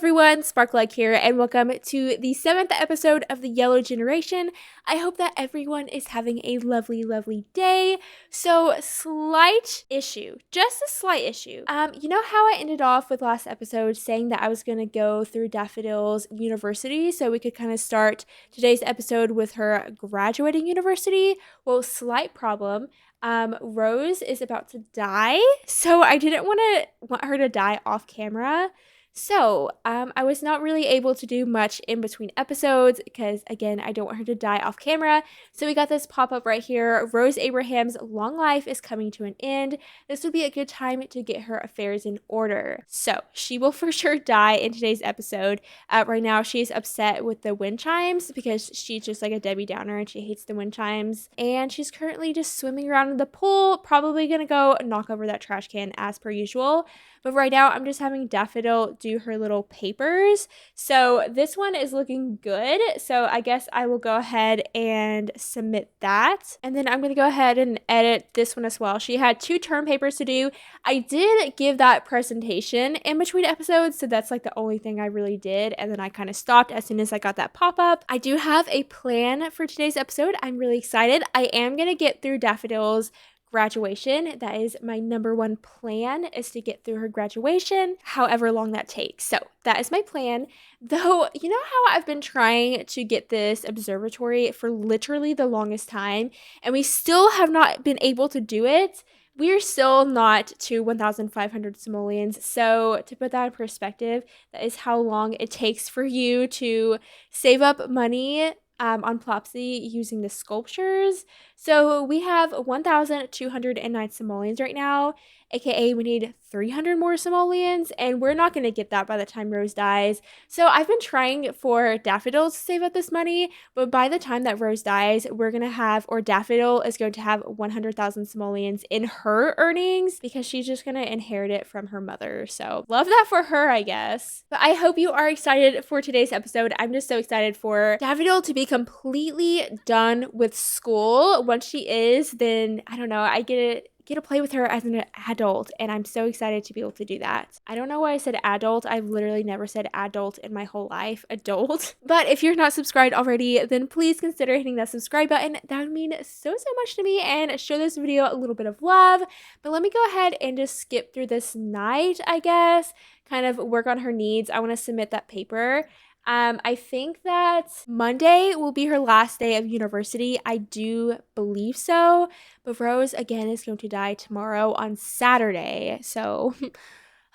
everyone, SparkleEgg here, and welcome to the 7th episode of the Yellow Generation. I hope that everyone is having a lovely, lovely day. So, slight issue, just a slight issue. You know how I ended off with last episode saying that I was going to go through Daffodil's university so we could kind of start today's episode with her graduating university? Well, slight problem. Rose is about to die, so I didn't want her to die off camera. So, I was not really able to do much in between episodes because, again, I don't want her to die off camera. So we got this pop-up right here. Rose Abraham's long life is coming to an end. This would be a good time to get her affairs in order. So she will for sure die in today's episode. Right now, she's upset with the wind chimes because she's just like a Debbie Downer and she hates the wind chimes. And she's currently just swimming around in the pool, probably gonna go knock over that trash can as per usual. But right now, I'm just having Daffodil do her little papers. So this one is looking good. So I guess I will go ahead and submit that. And then I'm going to go ahead and edit this one as well. She had 2 term papers to do. I did give that presentation in between episodes. So that's like the only thing I really did. And then I kind of stopped as soon as I got that pop-up. I do have a plan for today's episode. I'm really excited. I am going to get through Daffodil's graduation. That is my number one plan, is to get through her graduation, however long that takes. So that is my plan. Though, you know how I've been trying to get this observatory for literally the longest time, and we still have not been able to do it? We're still not to 1,500 simoleons. So to put that in perspective, that is how long it takes for you to save up money on Plopsy using the sculptures. So we have 1,209 simoleons right now, aka we need 300 more simoleons, and we're not going to get that by the time Rose dies. So I've been trying for Daffodil to save up this money, but by the time that Rose dies, we're going to have, or Daffodil is going to have 100,000 simoleons in her earnings because she's just going to inherit it from her mother. So love that for her, I guess. But I hope you are excited for today's episode. I'm just so excited for Daffodil to be completely done with school. Once she is, then I don't know, I get to play with her as an adult, and I'm so excited to be able to do that. I don't know why I said adult. I've literally never said adult in my whole life. Adult. But if you're not subscribed already, then please consider hitting that subscribe button. That would mean so much to me, and show this video a little bit of love. But let me go ahead and just skip through this night, I guess. Kind of work on her needs. I want to submit that paper. I think that Monday will be her last day of university. I do believe so. But Rose, again, is going to die tomorrow on Saturday. So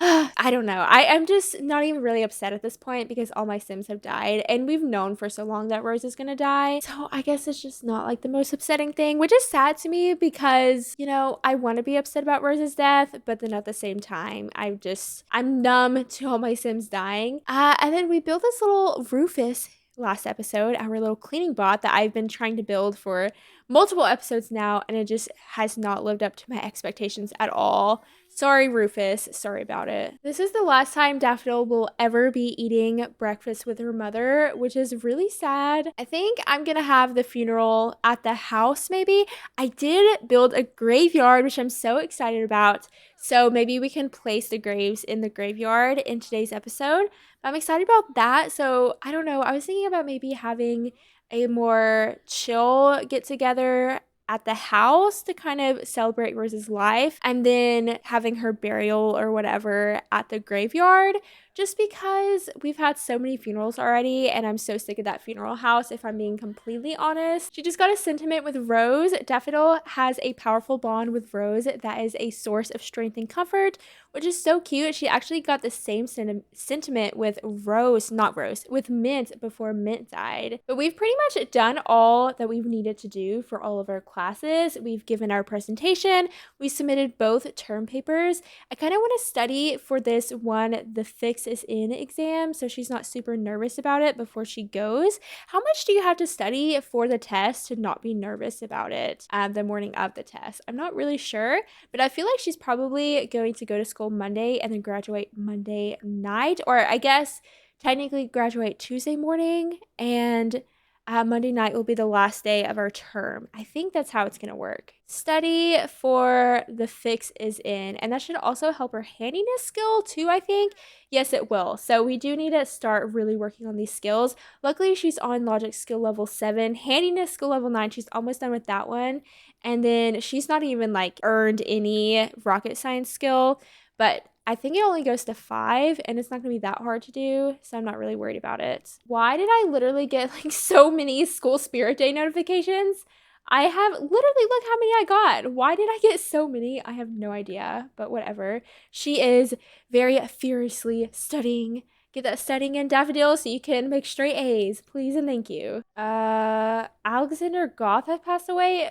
I don't know. I'm just not even really upset at this point because all my Sims have died. And we've known for so long that Rose is going to die. So I guess it's just not like the most upsetting thing, which is sad to me because, you know, I want to be upset about Rose's death. But then at the same time, I'm numb to all my Sims dying. And then we built this little Rufus last episode, our little cleaning bot that I've been trying to build for multiple episodes now, and it just has not lived up to my expectations at all. Sorry, Rufus. Sorry about it. This is the last time Daffodil will ever be eating breakfast with her mother, which is really sad. I think I'm gonna have the funeral at the house, maybe. I did build a graveyard, which I'm so excited about. So maybe we can place the graves in the graveyard in today's episode. I'm excited about that. So I don't know. I was thinking about maybe having a more chill get together at the house to kind of celebrate Rose's life, and then having her burial or whatever at the graveyard, just because we've had so many funerals already and I'm so sick of that funeral house, if I'm being completely honest. She just got a sentiment with Rose. Daffodil has a powerful bond with Rose that is a source of strength and comfort, which is so cute. She actually got the same sentiment with with Mint before Mint died. But we've pretty much done all that we've needed to do for all of our classes. We've given our presentation. We submitted both term papers. I kind of want to study for this one, the Fix is In exam, so she's not super nervous about it before she goes. How much do you have to study for the test to not be nervous about it the morning of the test? I'm not really sure, but I feel like she's probably going to go to school Monday and then graduate Monday night, or I guess technically graduate Tuesday morning, and Monday night will be the last day of our term. I think that's how it's going to work. Study for the fix is in, and that should also help her handiness skill too, I think. Yes, it will. So we do need to start really working on these skills. Luckily, she's on logic skill level 7, handiness skill level 9. She's almost done with that one. And then she's not even like earned any rocket science skill, but I think it only goes to 5 and it's not gonna be that hard to do, so I'm not really worried about it. Why did I literally get like so many school spirit day notifications? I have literally, look how many I got. Why did I get so many? I have no idea, but whatever. She is very furiously studying. Get that studying in, Daffodil, so you can make straight A's, please and thank you. Alexander Goth has passed away.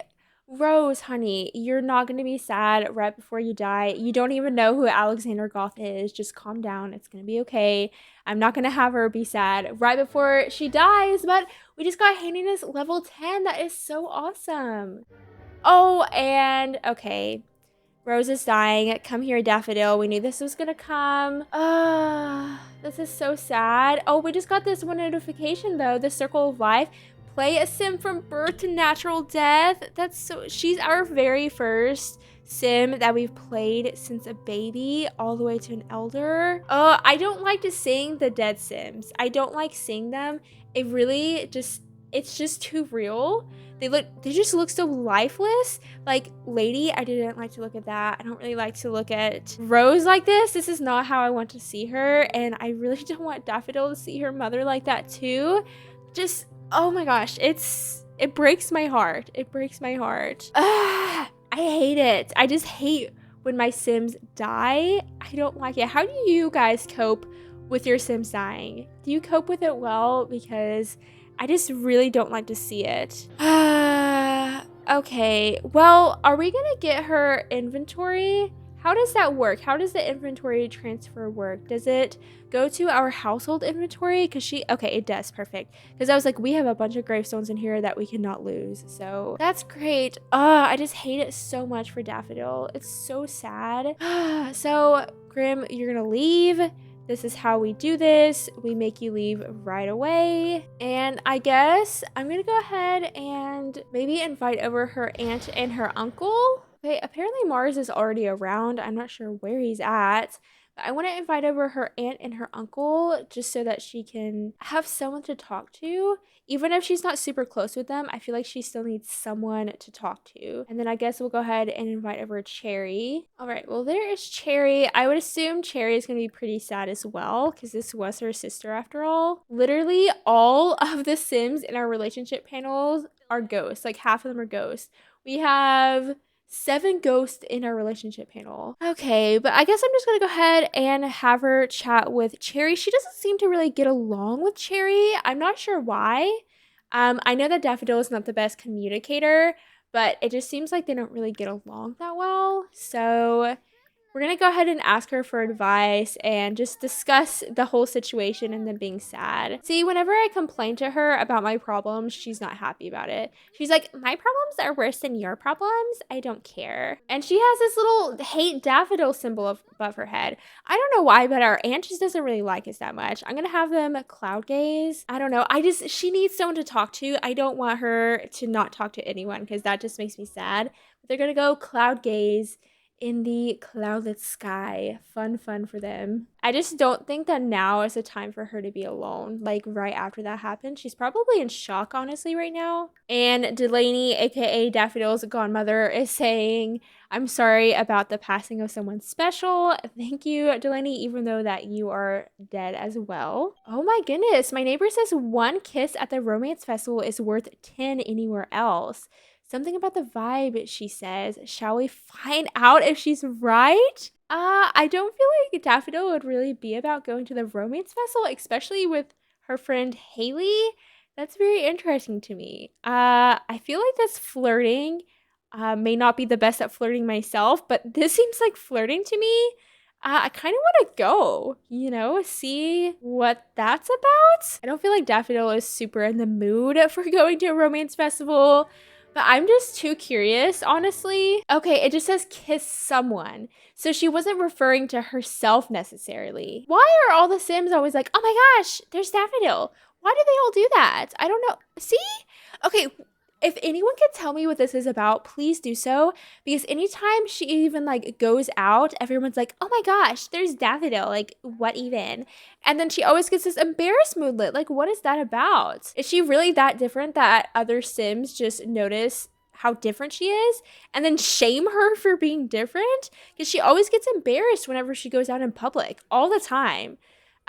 Rose, honey, you're not going to be sad right before you die. You don't even know who Alexander Goth is. Just calm down. It's going to be okay. I'm not going to have her be sad right before she dies, but we just got handiness level 10. That is so awesome. Oh, and okay. Rose is dying. Come here, Daffodil. We knew this was gonna come. This is so sad. Oh, we just got this one notification though. The Circle of Life. Play a sim from birth to natural death. That's so, she's our very first sim that we've played since a baby all the way to an elder. I don't like to sing the dead sims. I don't like seeing them. It really just, it's just too real. They just look so lifeless. Like, Lady, I didn't like to look at that. I don't really like to look at Rose like this. This is not how I want to see her. And I really don't want Daffodil to see her mother like that too. Just, oh my gosh, it breaks my heart. It breaks my heart. I hate it. I just hate when my Sims die. I don't like it. How do you guys cope with your Sims dying? Do you cope with it well? Because I just really don't like to see it. Okay. Well, are we gonna get her inventory? How does that work? How does the inventory transfer work? Does it go to our household inventory? Okay, it does. Perfect. Because I was like, we have a bunch of gravestones in here that we cannot lose. So that's great. I just hate it so much for Daffodil. It's so sad. So, Grim, you're gonna leave. This is how we do this. We make you leave right away. And I guess I'm gonna go ahead and maybe invite over her aunt and her uncle. Okay, apparently Mars is already around. I'm not sure where he's at. But I want to invite over her aunt and her uncle just so that she can have someone to talk to. Even if she's not super close with them, I feel like she still needs someone to talk to. And then I guess we'll go ahead and invite over Cherry. All right, well, there is Cherry. I would assume Cherry is going to be pretty sad as well because this was her sister after all. Literally all of the Sims in our relationship panels are ghosts. Like half of them are ghosts. We have 7 ghosts in our relationship panel. Okay, but I guess I'm just gonna go ahead and have her chat with Cherry. She doesn't seem to really get along with Cherry. I'm not sure why. I know that Daffodil is not the best communicator, but it just seems like they don't really get along that well. So we're going to go ahead and ask her for advice and just discuss the whole situation and then being sad. See, whenever I complain to her about my problems, she's not happy about it. She's like, my problems are worse than your problems. I don't care. And she has this little hate Daffodil symbol above her head. I don't know why, but our aunt just doesn't really like us that much. I'm going to have them cloud gaze. I don't know. She needs someone to talk to. I don't want her to not talk to anyone because that just makes me sad. But they're going to go cloud gaze in the cloudless sky. Fun for them. I just don't think that now is the time for her to be alone. Like right after that happened. She's probably in shock, honestly, right now. And Delaney, aka Daffodil's godmother, is saying, I'm sorry about the passing of someone special. Thank you, Delaney, even though that you are dead as well. Oh my goodness. My neighbor says 1 kiss at the romance festival is worth 10 anywhere else. Something about the vibe, she says. Shall we find out if she's right? I don't feel like Daffodil would really be about going to the romance festival, especially with her friend Haley. That's very interesting to me. I feel like this flirting may not be the best at flirting myself, but this seems like flirting to me. I kind of want to go, see what that's about. I don't feel like Daffodil is super in the mood for going to a romance festival. But I'm just too curious, honestly. Okay, it just says kiss someone. So she wasn't referring to herself necessarily. Why are all the Sims always like, oh my gosh, there's Daffodil? Why do they all do that? I don't know. See? Okay, if anyone can tell me what this is about, please do so. Because anytime she even like goes out, everyone's like, oh my gosh, there's Daffodil. Like, what even? And then she always gets this embarrassed moodlet. Like, what is that about? Is she really that different that other Sims just notice how different she is and then shame her for being different? Because she always gets embarrassed whenever she goes out in public all the time.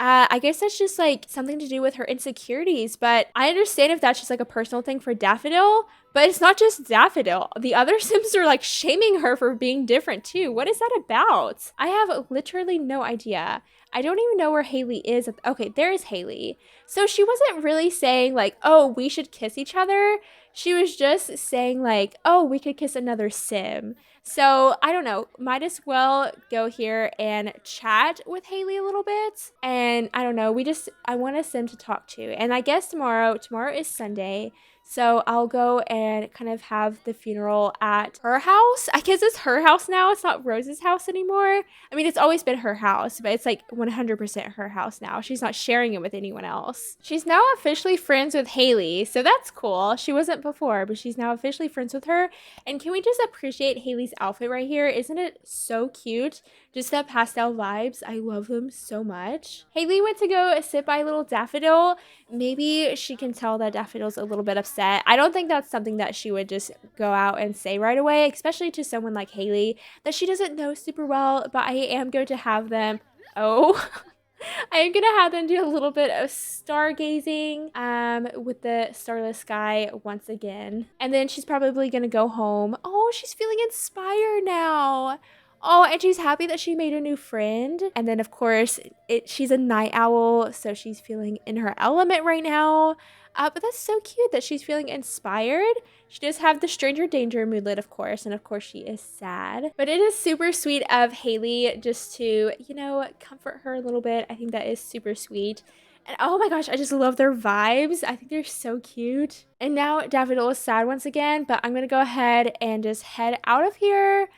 I guess that's just like something to do with her insecurities, but I understand if that's just like a personal thing for Daffodil, but it's not just Daffodil. The other Sims are like shaming her for being different too. What is that about? I have literally no idea. I don't even know where Haley is. Okay, there is Haley. So she wasn't really saying like, oh, we should kiss each other. She was just saying like, oh, we could kiss another Sim. So I don't know, might as well go here and chat with Haley a little bit. And I don't know, I want a Sim to talk to. And I guess tomorrow is Sunday. So I'll go and kind of have the funeral at her house. I guess it's her house now. It's not Rose's house anymore. I mean, it's always been her house, but it's like 100% her house now. She's not sharing it with anyone else. She's now officially friends with Haley, so that's cool. She wasn't before, but she's now officially friends with her. And can we just appreciate Haley's outfit right here? Isn't it so cute? Just that pastel vibes. I love them so much. Haley went to go sit by little Daffodil. Maybe she can tell that Daffodil's a little bit upset. I don't think that's something that she would just go out and say right away, especially to someone like Haley that she doesn't know super well, but I am going to have them. Oh, I am going to have them do a little bit of stargazing with the starless sky once again. And then she's probably going to go home. Oh, she's feeling inspired now. Oh, and she's happy that she made a new friend. And then, of course, she's a night owl, so she's feeling in her element right now. But that's so cute that she's feeling inspired. She does have the stranger danger moodlet, of course, and of course she is sad. But it is super sweet of Haley just to, comfort her a little bit. I think that is super sweet. And oh my gosh, I just love their vibes. I think they're so cute. And now Daffodil is sad once again, but I'm going to go ahead and just head out of here.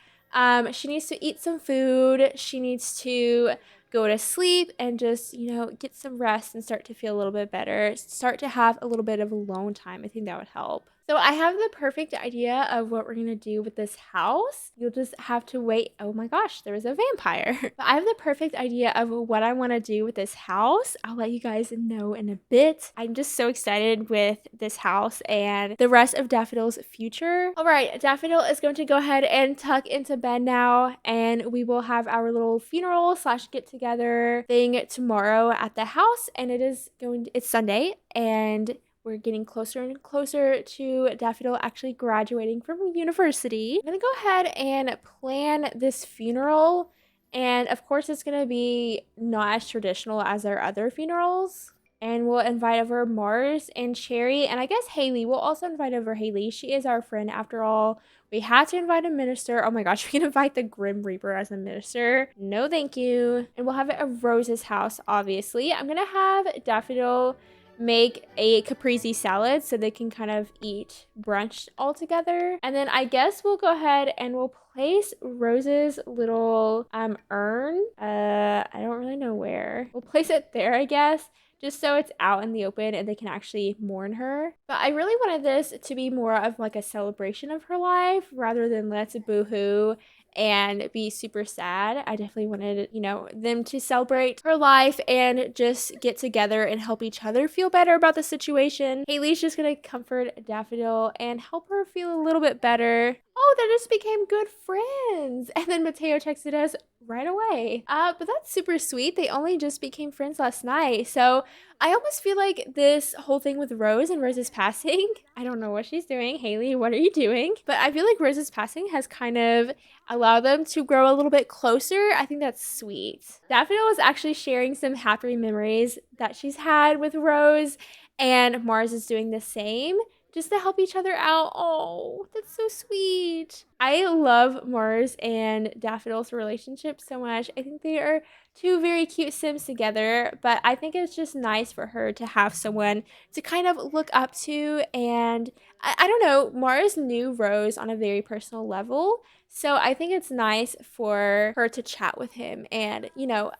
She needs to eat some food. She needs to go to sleep and just, get some rest and start to feel a little bit better. Start to have a little bit of alone time. I think that would help. So I have the perfect idea of what we're going to do with this house. You'll just have to wait. Oh my gosh, there was a vampire. But I have the perfect idea of what I want to do with this house. I'll let you guys know in a bit. I'm just so excited with this house and the rest of Daffodil's future. All right, Daffodil is going to go ahead and tuck into bed now, and we will have our little funeral / get together thing tomorrow at the house. And it's Sunday, and we're getting closer and closer to Daffodil actually graduating from university. I'm gonna go ahead and plan this funeral. And of course, it's gonna be not as traditional as our other funerals. And we'll invite over Mars and Cherry. And I guess Haley. We'll also invite over Haley. She is our friend after all. We had to invite a minister. Oh my gosh, we can invite the Grim Reaper as a minister. No, thank you. And we'll have it at Rose's house, obviously. I'm gonna have Daffodil make a caprese salad so they can kind of eat brunch all together. And then I guess we'll go ahead and we'll place Rose's little urn. I don't really know where. We'll place it there, I guess, just so it's out in the open and they can actually mourn her. But I really wanted this to be more of like a celebration of her life rather than let's boohoo and be super sad. I definitely wanted, them to celebrate her life and just get together and help each other feel better about the situation. Haley's just gonna comfort Daffodil and help her feel a little bit better. Oh, they just became good friends. And then Mateo texted us right away. But that's super sweet. They only just became friends last night. So I almost feel like this whole thing with Rose and Rose's passing, I don't know what she's doing. Haley, what are you doing? But I feel like Rose's passing has kind of allowed them to grow a little bit closer. I think that's sweet. Daffodil is actually sharing some happy memories that she's had with Rose, and Mars is doing the same just to help each other out. Oh, that's so sweet. I love Mars and Daffodil's relationship so much. I think they are two very cute Sims together, but I think it's just nice for her to have someone to kind of look up to. And I don't know, Mars knew Rose on a very personal level. So I think it's nice for her to chat with him. And,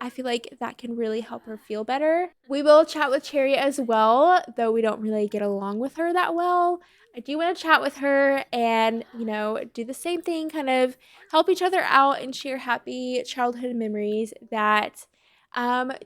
I feel like that can really help her feel better. We will chat with Cherry as well, though we don't really get along with her that well. I do want to chat with her and, do the same thing, kind of help each other out and share happy childhood memories that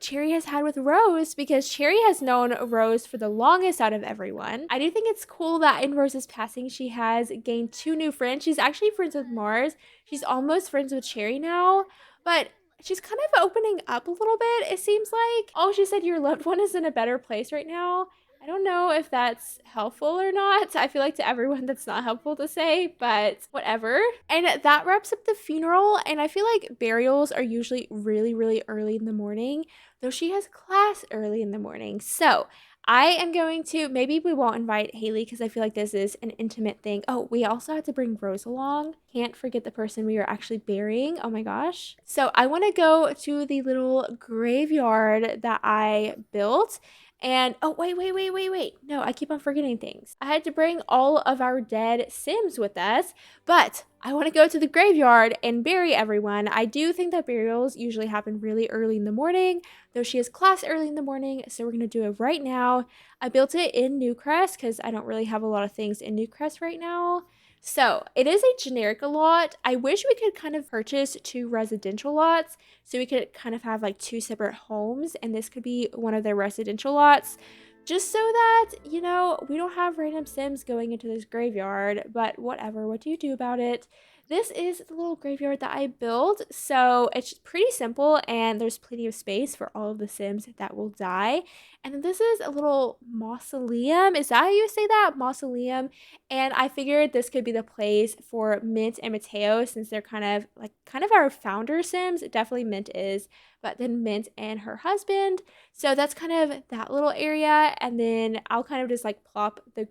Cherry has had with Rose, because Cherry has known Rose for the longest out of everyone. I do think it's cool that in Rose's passing, she has gained 2 new friends. She's actually friends with Mars. She's almost friends with Cherry now, but she's kind of opening up a little bit, it seems like. Oh, she said your loved one is in a better place right now. I don't know if that's helpful or not. I feel like to everyone that's not helpful to say, but whatever. And that wraps up the funeral. And I feel like burials are usually really, really early in the morning, though she has class early in the morning. So I am going to, maybe we won't invite Haley because I feel like this is an intimate thing. Oh, we also have to bring Rose along. Can't forget the person we are actually burying. Oh my gosh. So I want to go to the little graveyard that I built. And oh, wait. No, I keep on forgetting things. I had to bring all of our dead Sims with us, but I want to go to the graveyard and bury everyone. I do think that burials usually happen really early in the morning, though she has class early in the morning, so we're going to do it right now. I built it in Newcrest because I don't really have a lot of things in Newcrest right now. So it is a generic lot. I wish we could kind of purchase 2 residential lots so we could kind of have like 2 separate homes, and this could be one of their residential lots, just so that, we don't have random Sims going into this graveyard. But whatever, what do you do about it? This is the little graveyard that I built, so it's pretty simple and there's plenty of space for all of the Sims that will die. And then this is a little mausoleum. Is that how you say that? Mausoleum. And I figured this could be the place for Mint and Mateo, since they're kind of our founder Sims. Definitely Mint is, but then Mint and her husband. So that's kind of that little area. And then I'll kind of just like plop the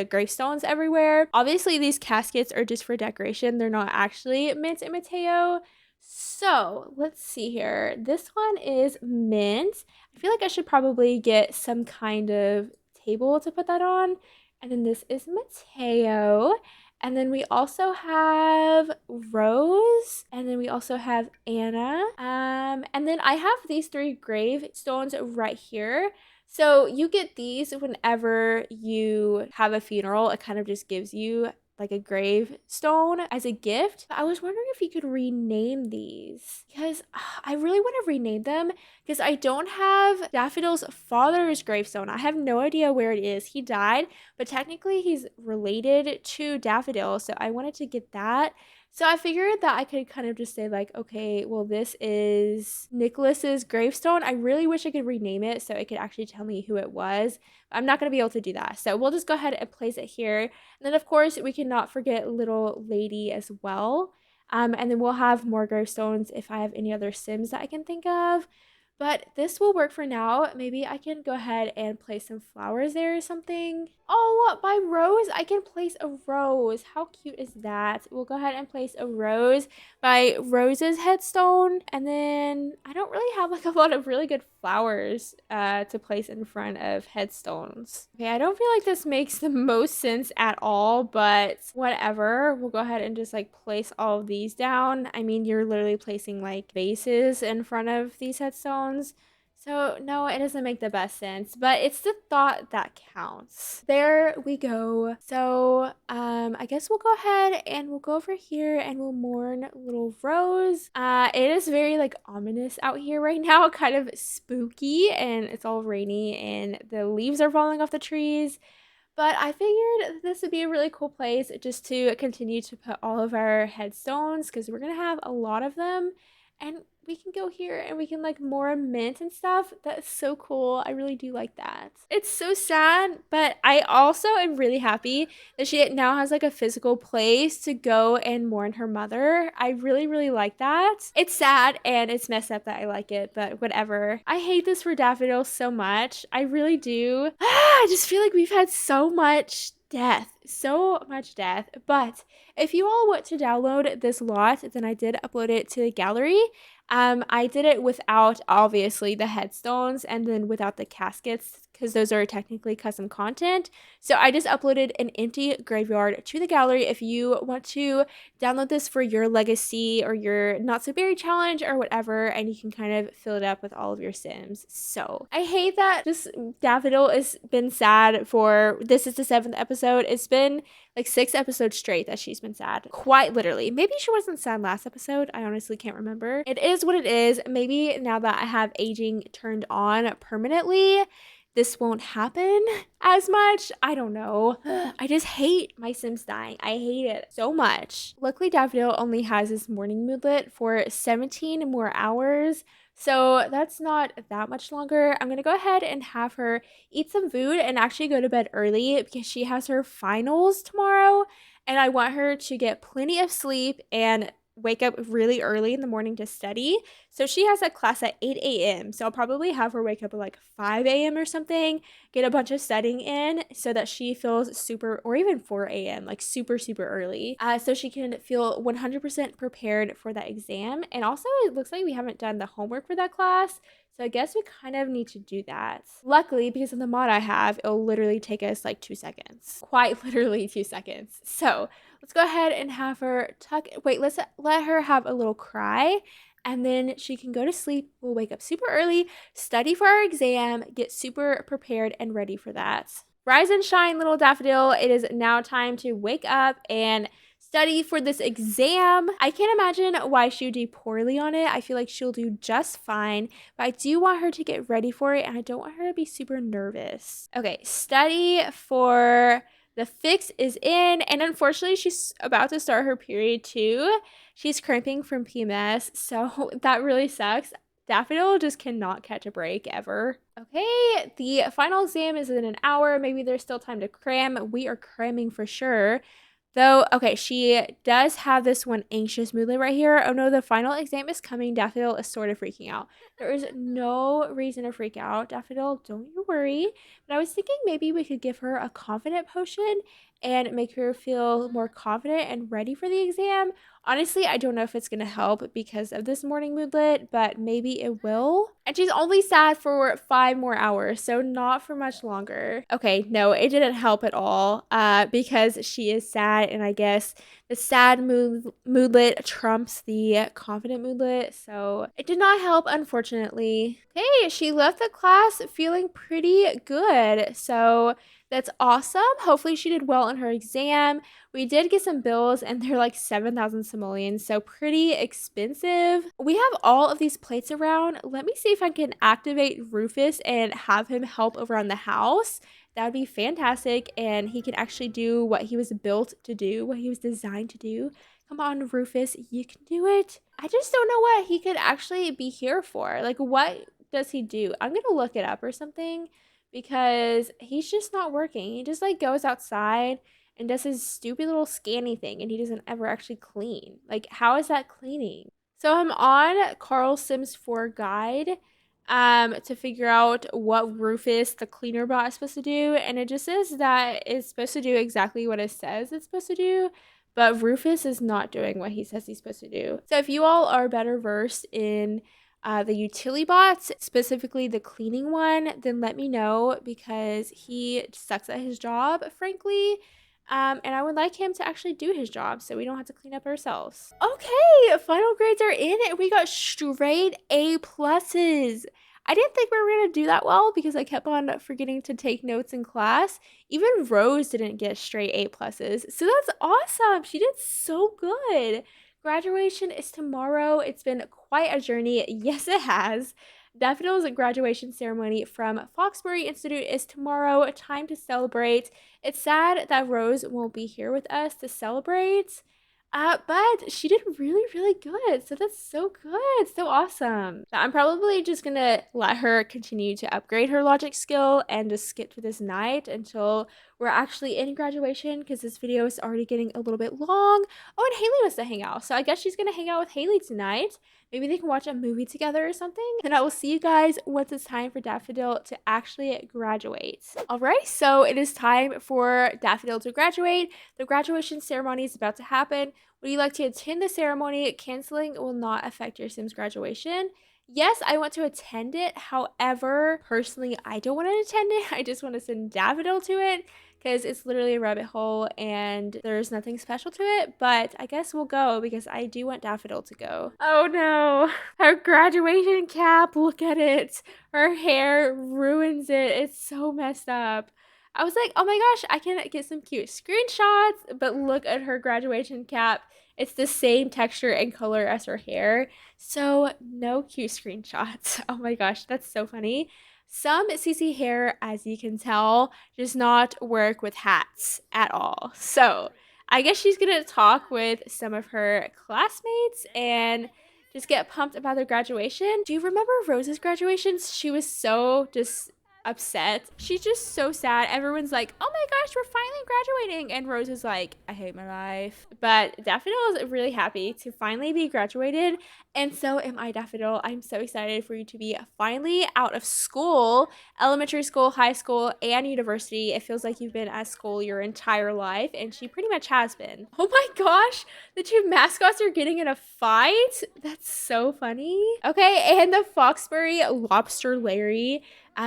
gravestones everywhere. Obviously, these caskets are just for decoration. They're not actually Mint and Mateo. So let's see here. This one is Mint. I feel like I should probably get some kind of table to put that on. And then this is Mateo. And then we also have Rose. And then we also have Anna. And then I have these 3 gravestones right here. So you get these whenever you have a funeral. It kind of just gives you like a gravestone as a gift. I was wondering if you could rename these, because I really want to rename them, because I don't have Daffodil's father's gravestone. I have no idea where it is. He died, but technically he's related to Daffodil, so I wanted to get that. So I figured that I could kind of just say like, okay, well, this is Nicholas's gravestone. I really wish I could rename it so it could actually tell me who it was. I'm not going to be able to do that. So we'll just go ahead and place it here. And then, of course, we cannot forget little lady as well. And then we'll have more gravestones if I have any other Sims that I can think of. But this will work for now. Maybe I can go ahead and place some flowers there or something. Oh, by Rose, I can place a rose. How cute is that? We'll go ahead and place a rose by Rose's headstone. And then I don't really have like a lot of really good flowers to place in front of headstones. Okay, I don't feel like this makes the most sense at all, but whatever. We'll go ahead and just like place all of these down. I mean, you're literally placing like vases in front of these headstones. So no, it doesn't make the best sense, but it's the thought that counts. There we go. So I guess we'll go ahead and we'll go over here and we'll mourn little Rose. It is very like ominous out here right now, kind of spooky, and it's all rainy and the leaves are falling off the trees. But I figured this would be a really cool place just to continue to put all of our headstones, because we're gonna have a lot of them. And we can go here and we can like more Mint and stuff. That is so cool. I really do like that. It's so sad, but I also am really happy that she now has like a physical place to go and mourn her mother. I really, really like that. It's sad and it's messed up that I like it, but whatever. I hate this for Daffodil so much. I really do. I just feel like we've had so much death, but if you all want to download this lot, then I did upload it to the gallery. I did it without obviously the headstones and then without the caskets because those are technically custom content. So I just uploaded an empty graveyard to the gallery. If you want to download this for your legacy or your not so berry challenge or whatever, and you can kind of fill it up with all of your Sims. So I hate that just Daffodil has been sad for this is the 7th episode. It's been like 6 episodes straight that she's been sad. Quite literally. Maybe she wasn't sad last episode. I honestly can't remember. It is what it is. Maybe now that I have aging turned on permanently, this won't happen as much. I don't know. I just hate my Sims dying. I hate it so much. Luckily, Daffodil only has this morning moodlet for 17 more hours. So that's not that much longer. I'm going to go ahead and have her eat some food and actually go to bed early because she has her finals tomorrow. And I want her to get plenty of sleep and wake up really early in the morning to study. So she has a class at 8 a.m. So I'll probably have her wake up at like 5 a.m. or something, get a bunch of studying in so that she feels super, or even 4 a.m., like super, super early. So she can feel 100% prepared for that exam. And also, it looks like we haven't done the homework for that class. So I guess we kind of need to do that. Luckily, because of the mod I have, it'll literally take us like 2 seconds. Quite literally 2 seconds. So let's go ahead and have her let's let her have a little cry. And then she can go to sleep. We'll wake up super early, study for our exam, get super prepared and ready for that. Rise and shine, little Daffodil. It is now time to wake up and study for this exam. I can't imagine why she would do poorly on it. I feel like she'll do just fine, but I do want her to get ready for it and I don't want her to be super nervous. Okay, study for the fix is in, and unfortunately she's about to start her period too. She's cramping from PMS, so that really sucks. Daffodil just cannot catch a break ever. Okay, the final exam is in an hour. Maybe there's still time to cram. We are cramming for sure. Though, okay, she does have this one anxious moodlet right here. Oh no, the final exam is coming. Daffodil is sort of freaking out. There is no reason to freak out. Daffodil, don't you worry. But I was thinking maybe we could give her a confident potion and make her feel more confident and ready for the exam. Honestly, I don't know if it's going to help because of this morning moodlet, but maybe it will. And she's only sad for 5 more hours, so not for much longer. Okay, no, it didn't help at all because she is sad, and I guess the sad moodlet trumps the confident moodlet, so it did not help, unfortunately. Okay, she left the class feeling pretty good, so that's awesome. Hopefully she did well on her exam. We did get some bills and they're like 7,000 simoleons, so pretty expensive. We have all of these plates around. Let me see if I can activate Rufus and have him help around the house. That would be fantastic, and he can actually do what he was built to do, what he was designed to do. Come on, Rufus, you can do it. I just don't know what he could actually be here for. Like, what does he do? I'm gonna look it up or something because he's just not working. He just like goes outside and does his stupid little scanny thing and he doesn't ever actually clean. Like, how is that cleaning? So I'm on Carl Sims 4 guide to figure out what Rufus the cleaner bot is supposed to do, and it just says that it's supposed to do exactly what it says it's supposed to do, but Rufus is not doing what he says he's supposed to do. So if you all are better versed in the utility bots, specifically the cleaning one, then let me know because he sucks at his job, frankly. And I would like him to actually do his job so we don't have to clean up ourselves. Okay, final grades are in and we got straight A pluses. I didn't think we were going to do that well because I kept on forgetting to take notes in class. Even Rose didn't get straight A pluses. So that's awesome. She did so good. Graduation is tomorrow. It's been quite a journey. Yes, it has. Daffodil's graduation ceremony from Foxbury Institute is tomorrow. Time to celebrate. It's sad that Rose won't be here with us to celebrate, but she did really, really good. So that's so good. So awesome. I'm probably just going to let her continue to upgrade her logic skill and just skip to this night until we're actually in graduation because this video is already getting a little bit long. Oh, and Haley wants to hang out. So I guess she's going to hang out with Haley tonight. Maybe they can watch a movie together or something. And I will see you guys once it's time for Daffodil to actually graduate. All right, so it is time for Daffodil to graduate. The graduation ceremony is about to happen. Would you like to attend the ceremony? Canceling will not affect your Sims graduation. Yes, I want to attend it. However, personally, I don't want to attend it. I just want to send Daffodil to it because it's literally a rabbit hole and there's nothing special to it. But I guess we'll go because I do want Daffodil to go. Oh no, her graduation cap, look at it. Her hair ruins it. It's so messed up. I was like, oh my gosh, I can get some cute screenshots, but look at her graduation cap. It's the same texture and color as her hair. So no cute screenshots. Oh my gosh, that's so funny. Some CC hair, as you can tell, does not work with hats at all. So I guess she's gonna talk with some of her classmates and just get pumped about their graduation. Do you remember Rose's graduations? She was so just upset. She's just so sad. Everyone's like, oh my gosh, we're finally graduating. And Rose is like, I hate my life. But Daffodil is really happy to finally be graduated. And so am I, Daffodil. I'm so excited for you to be finally out of school, elementary school, high school, and university. It feels like you've been at school your entire life. And she pretty much has been. Oh my gosh, the two mascots are getting in a fight. That's so funny. Okay, and the Foxbury Lobster Larry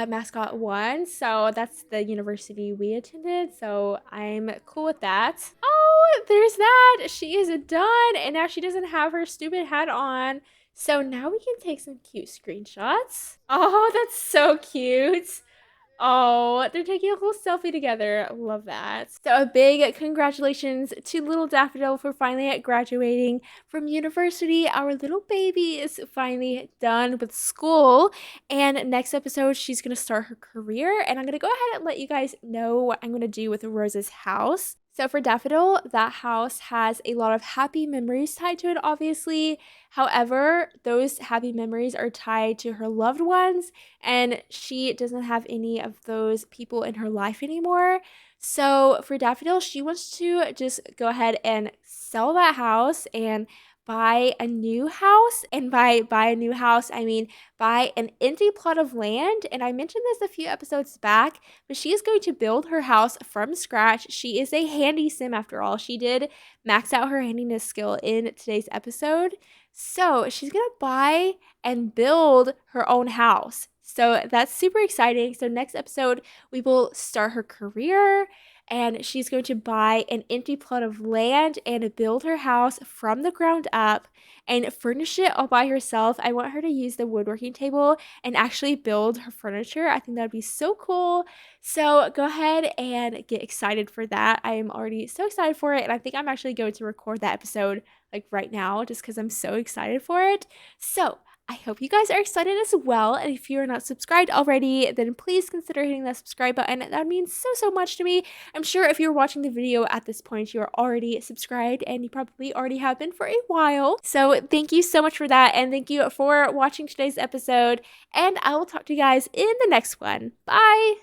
mascot won. So that's the university we attended. So I'm cool with that. Oh, there's that. She is done. And now she doesn't have her stupid hat on. So now we can take some cute screenshots. Oh, that's so cute. Oh, they're taking a whole selfie together. Love that. So a big congratulations to little Daffodil for finally graduating from university. Our little baby is finally done with school. And next episode, she's going to start her career. And I'm going to go ahead and let you guys know what I'm going to do with Rose's house. So for Daffodil, that house has a lot of happy memories tied to it, obviously. However, those happy memories are tied to her loved ones, and she doesn't have any of those people in her life anymore. So for Daffodil, she wants to just go ahead and sell that house and buy a new house. And by buy a new house, I mean buy an empty plot of land. And I mentioned this a few episodes back, but she is going to build her house from scratch. She is a handy sim after all. She did max out her handiness skill in today's episode. So she's going to buy and build her own house. So that's super exciting. So next episode, we will start her career and she's going to buy an empty plot of land and build her house from the ground up and furnish it all by herself. I want her to use the woodworking table and actually build her furniture. I think that would be so cool. So go ahead and get excited for that. I am already so excited for it, and I think I'm actually going to record that episode like right now just because I'm so excited for it. So I hope you guys are excited as well. And if you're not subscribed already, then please consider hitting that subscribe button. That means so much to me. I'm sure if you're watching the video at this point, you're already subscribed and you probably already have been for a while. So thank you so much for that. And thank you for watching today's episode. And I will talk to you guys in the next one. Bye.